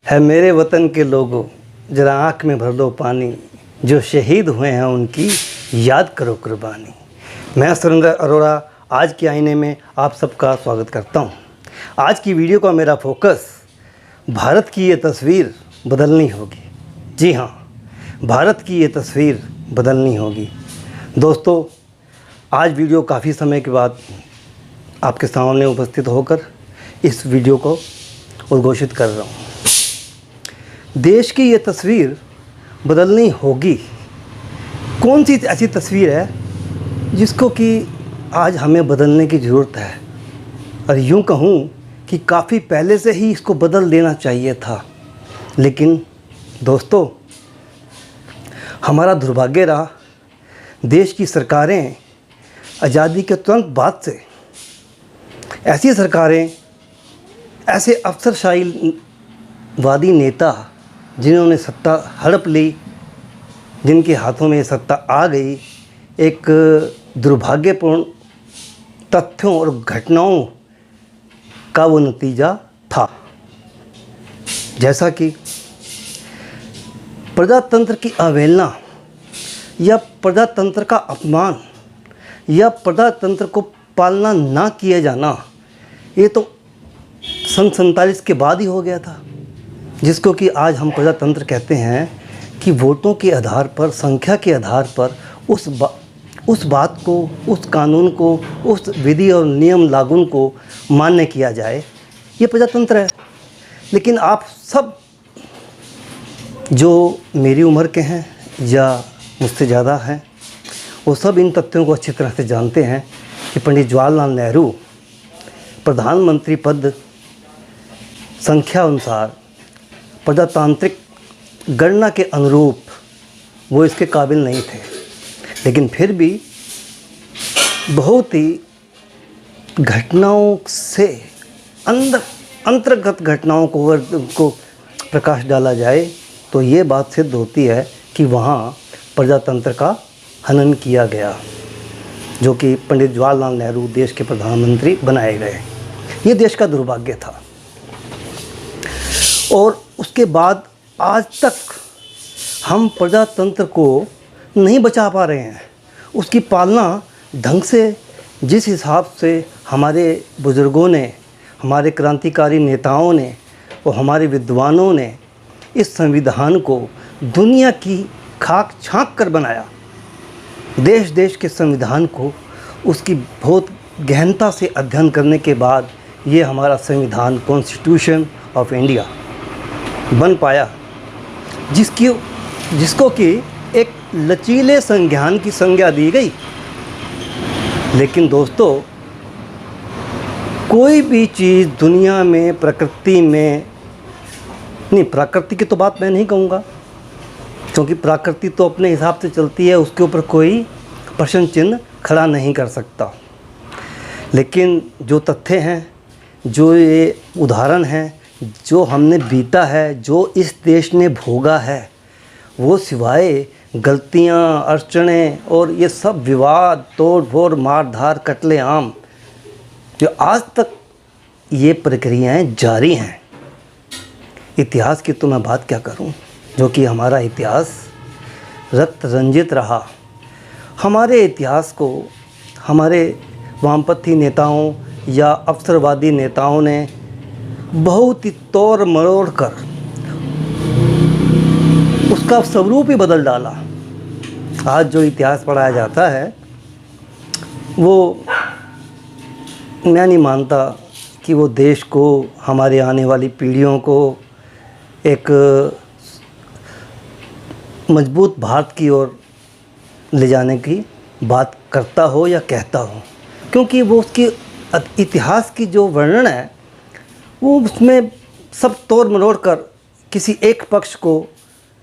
है मेरे वतन के लोगों, जरा आँख में भर लो पानी, जो शहीद हुए हैं उनकी याद करो कुर्बानी। मैं सुरेंद्र अरोड़ा आज के आईने में आप सबका स्वागत करता हूं। आज की वीडियो का मेरा फोकस भारत की ये तस्वीर बदलनी होगी। जी हाँ, भारत की ये तस्वीर बदलनी होगी। दोस्तों, आज वीडियो काफ़ी समय के बाद आपके सामने उपस्थित होकर इस वीडियो को उद्घोषित कर रहा हूँ। देश की ये तस्वीर बदलनी होगी। कौन सी ऐसी तस्वीर है जिसको कि आज हमें बदलने की ज़रूरत है, और यूँ कहूँ कि काफ़ी पहले से ही इसको बदल देना चाहिए था। लेकिन दोस्तों, हमारा दुर्भाग्य रहा, देश की सरकारें आज़ादी के तुरंत बाद से ऐसी सरकारें, ऐसे अफसरशाहीवादी नेता जिन्होंने सत्ता हड़प ली, जिनके हाथों में सत्ता आ गई, एक दुर्भाग्यपूर्ण तथ्यों और घटनाओं का वो नतीजा था। जैसा कि प्रजातंत्र की अवहेलना या प्रजातंत्र का अपमान या प्रजातंत्र को पालना ना किया जाना, ये तो सन 47 के बाद ही हो गया था, जिसको कि आज हम प्रजातंत्र कहते हैं कि वोटों के आधार पर, संख्या के आधार पर उस बात को, उस कानून को, उस विधि और नियम लागू को मान्य किया जाए, ये प्रजातंत्र है। लेकिन आप सब जो मेरी उम्र के हैं या मुझसे ज़्यादा हैं, वो सब इन तथ्यों को अच्छी तरह से जानते हैं कि पंडित जवाहरलाल नेहरू प्रधानमंत्री पद संख्या अनुसार, प्रजातांत्रिक गणना के अनुरूप वो इसके काबिल नहीं थे। लेकिन फिर भी बहुत ही घटनाओं से अंतर्गत घटनाओं को प्रकाश डाला जाए तो ये बात सिद्ध होती है कि वहाँ प्रजातंत्र का हनन किया गया, जो कि पंडित जवाहरलाल नेहरू देश के प्रधानमंत्री बनाए गए। ये देश का दुर्भाग्य था। और उसके बाद आज तक हम प्रजातंत्र को नहीं बचा पा रहे हैं। उसकी पालना ढंग से, जिस हिसाब से हमारे बुज़ुर्गों ने, हमारे क्रांतिकारी नेताओं ने और हमारे विद्वानों ने इस संविधान को दुनिया की खाक छांक कर बनाया, देश देश के संविधान को उसकी बहुत गहनता से अध्ययन करने के बाद ये हमारा संविधान, कॉन्स्टिट्यूशन ऑफ इंडिया बन पाया, जिसको कि एक लचीले संज्ञान की संज्ञा दी गई। लेकिन दोस्तों, कोई भी चीज़ दुनिया में, प्रकृति में नहीं, प्रकृति की तो बात मैं नहीं कहूँगा, क्योंकि प्रकृति तो अपने हिसाब से चलती है, उसके ऊपर कोई प्रश्न चिन्ह खड़ा नहीं कर सकता। लेकिन जो तथ्य हैं, जो ये उदाहरण हैं, जो हमने बीता है, जो इस देश ने भोगा है, वो सिवाय गलतियाँ, अड़चनें और ये सब विवाद, तोड़ फोड़, मार धार, कत्लेआम, जो आज तक ये प्रक्रियाएं जारी हैं। इतिहास की तो मैं बात क्या करूं, जो कि हमारा इतिहास रक्त रंजित रहा। हमारे इतिहास को हमारे वामपंथी नेताओं या अवसरवादी नेताओं ने बहुत ही तोड़ मरोड़ कर उसका स्वरूप ही बदल डाला। आज जो इतिहास पढ़ाया जाता है, वो मैं नहीं मानता कि वो देश को, हमारे आने वाली पीढ़ियों को एक मजबूत भारत की ओर ले जाने की बात करता हो या कहता हो, क्योंकि वो उसकी इतिहास की जो वर्णन है, वो उसमें सब तोड़ मरोड़ कर किसी एक पक्ष को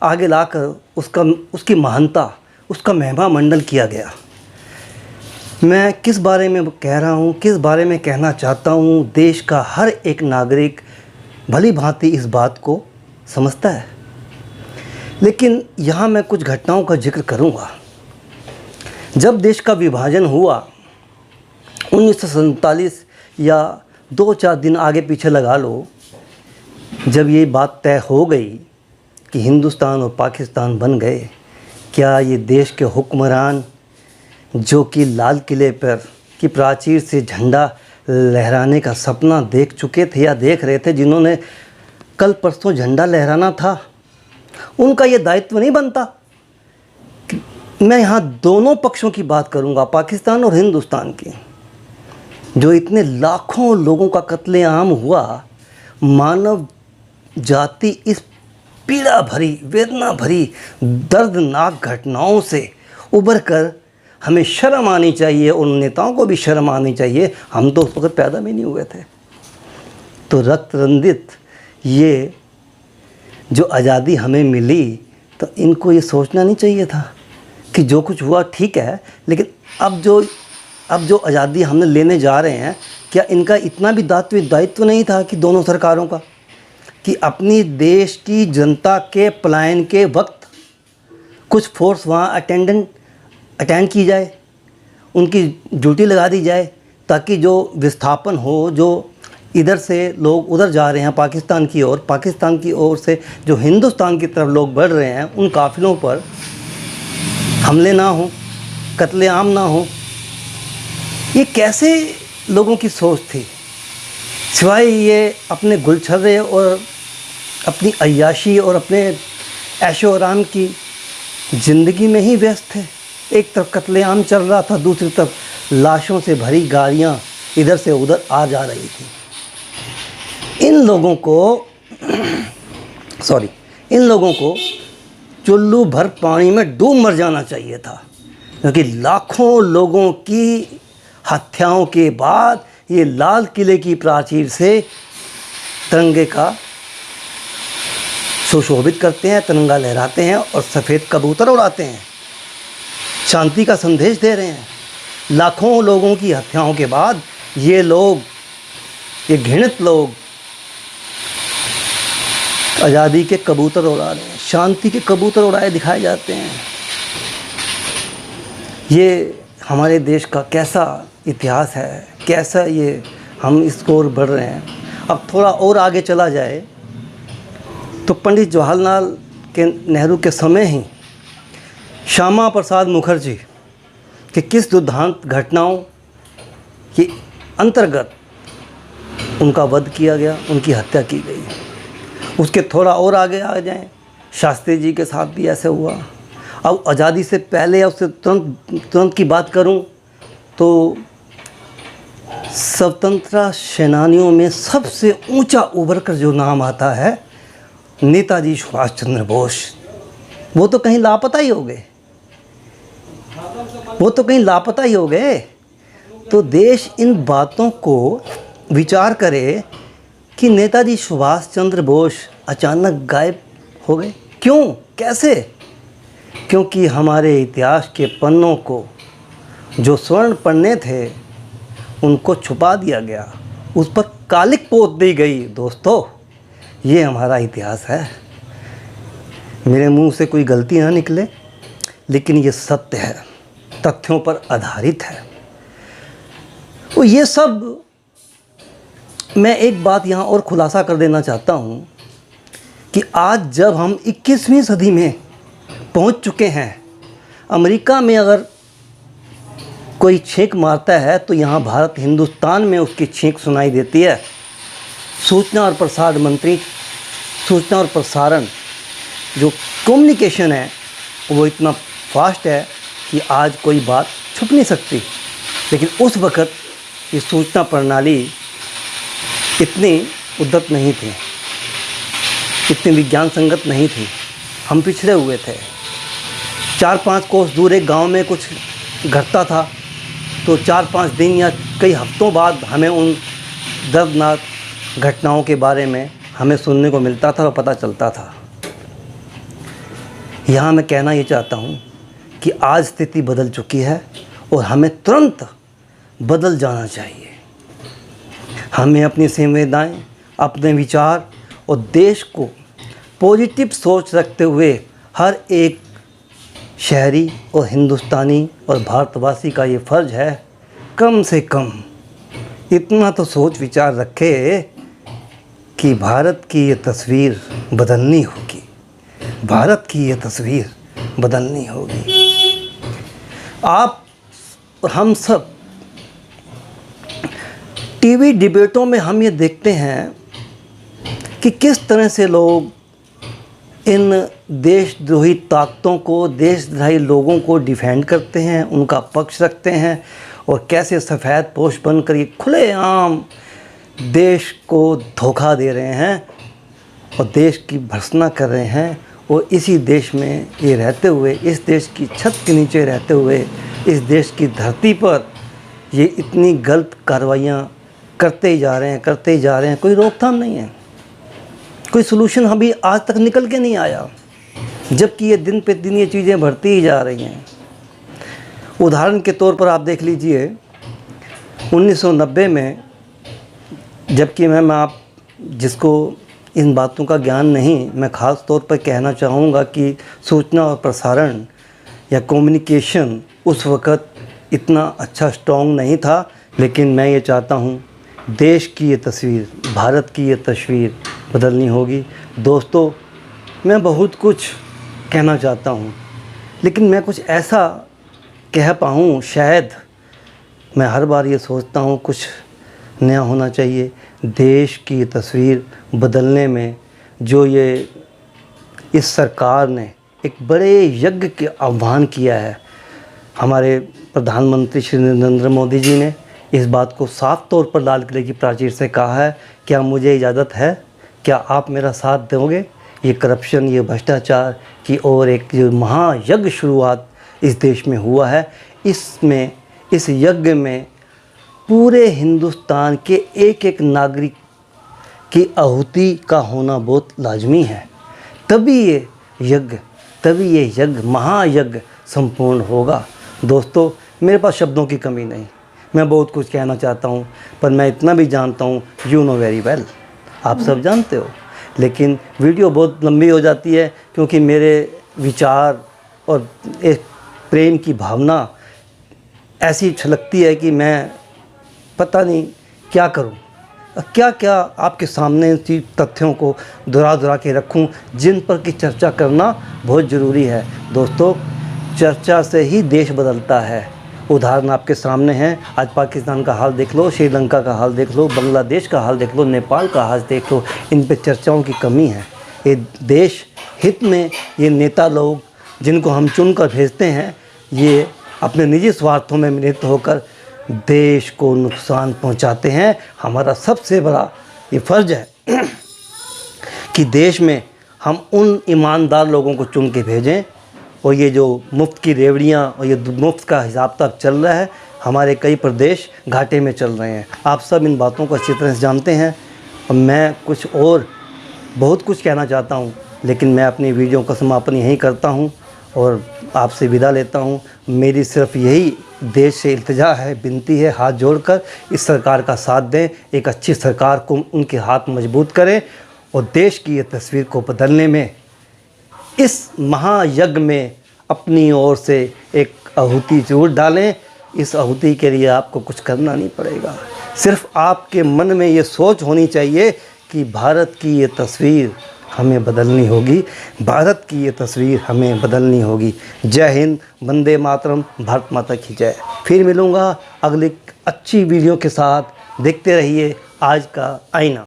आगे लाकर उसकी महानता, उसका महिमा मंडल किया गया। मैं किस बारे में कह रहा हूँ, किस बारे में कहना चाहता हूँ, देश का हर एक नागरिक भली भांति इस बात को समझता है। लेकिन यहाँ मैं कुछ घटनाओं का जिक्र करूँगा। जब देश का विभाजन हुआ 1947 या 2-4 दिन आगे पीछे लगा लो, जब ये बात तय हो गई कि हिंदुस्तान और पाकिस्तान बन गए, क्या ये देश के हुक्मरान जो कि लाल किले पर की प्राचीर से झंडा लहराने का सपना देख चुके थे या देख रहे थे, जिन्होंने कल परसों झंडा लहराना था, उनका ये दायित्व नहीं बनता? मैं यहाँ दोनों पक्षों की बात करूँगा, पाकिस्तान और हिंदुस्तान की। जो इतने लाखों लोगों का कत्लेआम हुआ, मानव जाति इस पीड़ा भरी, वेदना भरी, दर्दनाक घटनाओं से उबर कर हमें शर्म आनी चाहिए, उन नेताओं को भी शर्म आनी चाहिए। हम तो उस वक्त पैदा भी नहीं हुए थे। तो रक्त रंजित ये जो आज़ादी हमें मिली, तो इनको ये सोचना नहीं चाहिए था कि जो कुछ हुआ ठीक है, लेकिन अब जो आज़ादी हमने लेने जा रहे हैं, क्या इनका इतना भी दायित्व नहीं था कि दोनों सरकारों का, कि अपनी देश की जनता के पलायन के वक्त कुछ फोर्स वहाँ अटेंड की जाए, उनकी ड्यूटी लगा दी जाए, ताकि जो विस्थापन हो, जो इधर से लोग उधर जा रहे हैं पाकिस्तान की ओर, पाकिस्तान की ओर से जो हिंदुस्तान की तरफ लोग बढ़ रहे हैं, उन काफ़िलों पर हमले ना हो, कत्लेआम ना हो। ये कैसे लोगों की सोच थी? सिवाय ये अपने गुलछर्रे और अपनी अय्याशी और अपने ऐशो आराम की ज़िंदगी में ही व्यस्त थे। एक तरफ कत्लेआम चल रहा था, दूसरी तरफ लाशों से भरी गाड़ियाँ इधर से उधर आ जा रही थी। इन लोगों को चुल्लू भर पानी में डूब मर जाना चाहिए था, क्योंकि लाखों लोगों की हत्याओं के बाद ये लाल किले की प्राचीर से तिरंगे का सुशोभित करते हैं, तिरंगा लहराते हैं और सफ़ेद कबूतर उड़ाते हैं, शांति का संदेश दे रहे हैं। लाखों लोगों की हत्याओं के बाद ये लोग, ये घृणित लोग आज़ादी के कबूतर उड़ा रहे हैं, शांति के कबूतर उड़ाए दिखाए जाते हैं। ये हमारे देश का कैसा इतिहास है, कैसा ये हम इसको और बढ़ रहे हैं। अब थोड़ा और आगे चला जाए तो पंडित जवाहरलाल के नेहरू के समय ही श्यामा प्रसाद मुखर्जी के किस दुर्दांत घटनाओं के अंतर्गत उनका वध किया गया, उनकी हत्या की गई। उसके थोड़ा और आगे आ जाएं, शास्त्री जी के साथ भी ऐसे हुआ। अब आज़ादी से पहले या उससे तुरंत की बात करूं तो स्वतंत्रता सेनानियों में सबसे ऊंचा उभर कर जो नाम आता है, नेताजी सुभाष चंद्र बोस। वो तो कहीं लापता ही हो गए। तो देश इन बातों को विचार करे कि नेताजी सुभाष चंद्र बोस अचानक गायब हो गए। क्यों, कैसे? क्योंकि हमारे इतिहास के पन्नों को, जो स्वर्ण पन्ने थे, उनको छुपा दिया गया, उस पर कालिक पोत दी गई। दोस्तों, ये हमारा इतिहास है। मेरे मुंह से कोई गलती ना निकले, लेकिन ये सत्य है, तथ्यों पर आधारित है। तो ये सब मैं एक बात यहाँ और खुलासा कर देना चाहता हूँ कि आज जब हम 21वीं सदी में पहुँच चुके हैं, अमेरिका में अगर कोई छींक मारता है तो यहाँ भारत हिंदुस्तान में उसकी छींक सुनाई देती है। सूचना और प्रसारण मंत्री, सूचना और प्रसारण जो कम्युनिकेशन है वो इतना फास्ट है कि आज कोई बात छुप नहीं सकती। लेकिन उस वक़्त ये सूचना प्रणाली इतनी उद्यत नहीं थी, इतनी विज्ञान संगत नहीं थी। हम पिछड़े हुए थे। 4-5 कोस दूर एक गांव में कुछ घटता था तो 4-5 दिन या कई हफ्तों बाद हमें उन दर्दनाक घटनाओं के बारे में हमें सुनने को मिलता था और पता चलता था। यहाँ मैं कहना ये चाहता हूँ कि आज स्थिति बदल चुकी है और हमें तुरंत बदल जाना चाहिए। हमें अपनी संवेदनाएं, अपने विचार और देश को पॉजिटिव सोच रखते हुए हर एक शहरी और हिंदुस्तानी और भारतवासी का ये फ़र्ज़ है, कम से कम इतना तो सोच विचार रखे कि भारत की ये तस्वीर बदलनी होगी, भारत की ये तस्वीर बदलनी होगी। आप और हम सब टीवी डिबेटों में हम ये देखते हैं कि किस तरह से लोग इन देशद्रोही ताकतों को, देशद्रोही लोगों को डिफेंड करते हैं, उनका पक्ष रखते हैं और कैसे सफ़ेद पोश बनकर ये खुलेआम देश को धोखा दे रहे हैं और देश की भर्त्सना कर रहे हैं। और इसी देश में ये रहते हुए, इस देश की छत के नीचे रहते हुए, इस देश की धरती पर ये इतनी गलत कार्रवाइयाँ करते ही जा रहे हैं, करते ही जा रहे हैं। कोई रोकथाम नहीं है, कोई सलूशन अभी आज तक निकल के नहीं आया, जबकि ये दिन पे दिन ये चीज़ें बढ़ती ही जा रही हैं। उदाहरण के तौर पर आप देख लीजिए 1990 में, जबकि मैं आप जिसको इन बातों का ज्ञान नहीं, मैं ख़ास तौर पर कहना चाहूँगा कि सूचना और प्रसारण या कम्युनिकेशन उस वक़्त इतना अच्छा स्ट्रॉन्ग नहीं था। लेकिन मैं ये चाहता हूँ देश की ये तस्वीर, भारत की ये तस्वीर बदलनी होगी। दोस्तों, मैं बहुत कुछ कहना चाहता हूँ, लेकिन मैं कुछ ऐसा कह पाऊँ, शायद मैं हर बार ये सोचता हूँ कुछ नया होना चाहिए। देश की ये तस्वीर बदलने में जो ये इस सरकार ने एक बड़े यज्ञ के आह्वान किया है, हमारे प्रधानमंत्री श्री नरेंद्र मोदी जी ने इस बात को साफ तौर पर लाल किले की प्राचीर से कहा है, क्या मुझे इजाज़त है, क्या आप मेरा साथ दोगे ये करप्शन, ये भ्रष्टाचार की और एक जो महायज्ञ शुरुआत इस देश में हुआ है। इसमें, इस यज्ञ में पूरे हिंदुस्तान के एक एक नागरिक की आहुति का होना बहुत लाजमी है। तभी ये यज्ञ, महायज्ञ संपूर्ण होगा। दोस्तों, मेरे पास शब्दों की कमी नहीं, मैं बहुत कुछ कहना चाहता हूँ, पर मैं इतना भी जानता हूँ, यू नो वेरी वेल, आप सब जानते हो। लेकिन वीडियो बहुत लंबी हो जाती है क्योंकि मेरे विचार और एक प्रेम की भावना ऐसी छलकती है कि मैं पता नहीं क्या करूं, क्या क्या आपके सामने इन तथ्यों को दोहरा के रखूं जिन पर कि चर्चा करना बहुत ज़रूरी है। दोस्तों, चर्चा से ही देश बदलता है। उदाहरण आपके सामने हैं, आज पाकिस्तान का हाल देख लो, श्रीलंका का हाल देख लो, बांग्लादेश का हाल देख लो, नेपाल का हाल देख लो। इन पे चर्चाओं की कमी है। ये देश हित में ये नेता लोग जिनको हम चुनकर भेजते हैं, ये अपने निजी स्वार्थों में निरत होकर देश को नुकसान पहुंचाते हैं। हमारा सबसे बड़ा ये फ़र्ज़ है कि देश में हम उन ईमानदार लोगों को चुन के भेजें। और ये जो मुफ्त की रेवड़ियाँ और ये मुफ्त का हिसाब तक चल रहा है, हमारे कई प्रदेश घाटे में चल रहे हैं। आप सब इन बातों को अच्छी तरह से जानते हैं और मैं कुछ और बहुत कुछ कहना चाहता हूँ, लेकिन मैं अपनी वीडियो का समापन यहीं करता हूँ और आपसे विदा लेता हूँ। मेरी सिर्फ यही देश से इल्तिजा है, विनती है, हाथ जोड़कर इस सरकार का साथ दें, एक अच्छी सरकार को उनके हाथ मजबूत करें और देश की ये तस्वीर को बदलने में, इस महायज्ञ में अपनी ओर से एक आहुति जरूर डालें। इस आहुति के लिए आपको कुछ करना नहीं पड़ेगा, सिर्फ आपके मन में ये सोच होनी चाहिए कि भारत की ये तस्वीर हमें बदलनी होगी, भारत की ये तस्वीर हमें बदलनी होगी। जय हिंद, वंदे मातरम, भारत माता की जय। फिर मिलूँगा अगली अच्छी वीडियो के साथ। देखते रहिए आज का आईना।